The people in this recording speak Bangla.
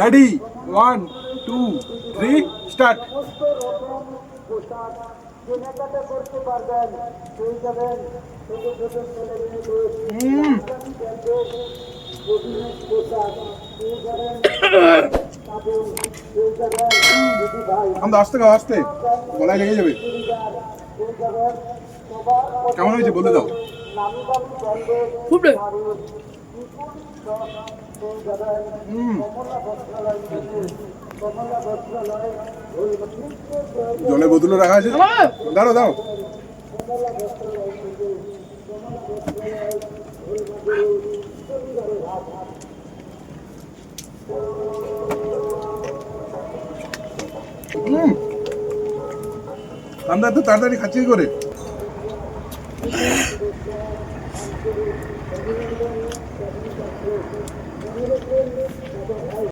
Ready 1 2 3 start. আমরা আস্তে খাও, আস্তে, গলায় লেগে যাবে। কেমন হয়েছে বলে দাও। জলের বোতলে রাখা আছে, দাঁড়ো দাও। আমরা এত তাড়াতাড়ি খাচ্ছি করে।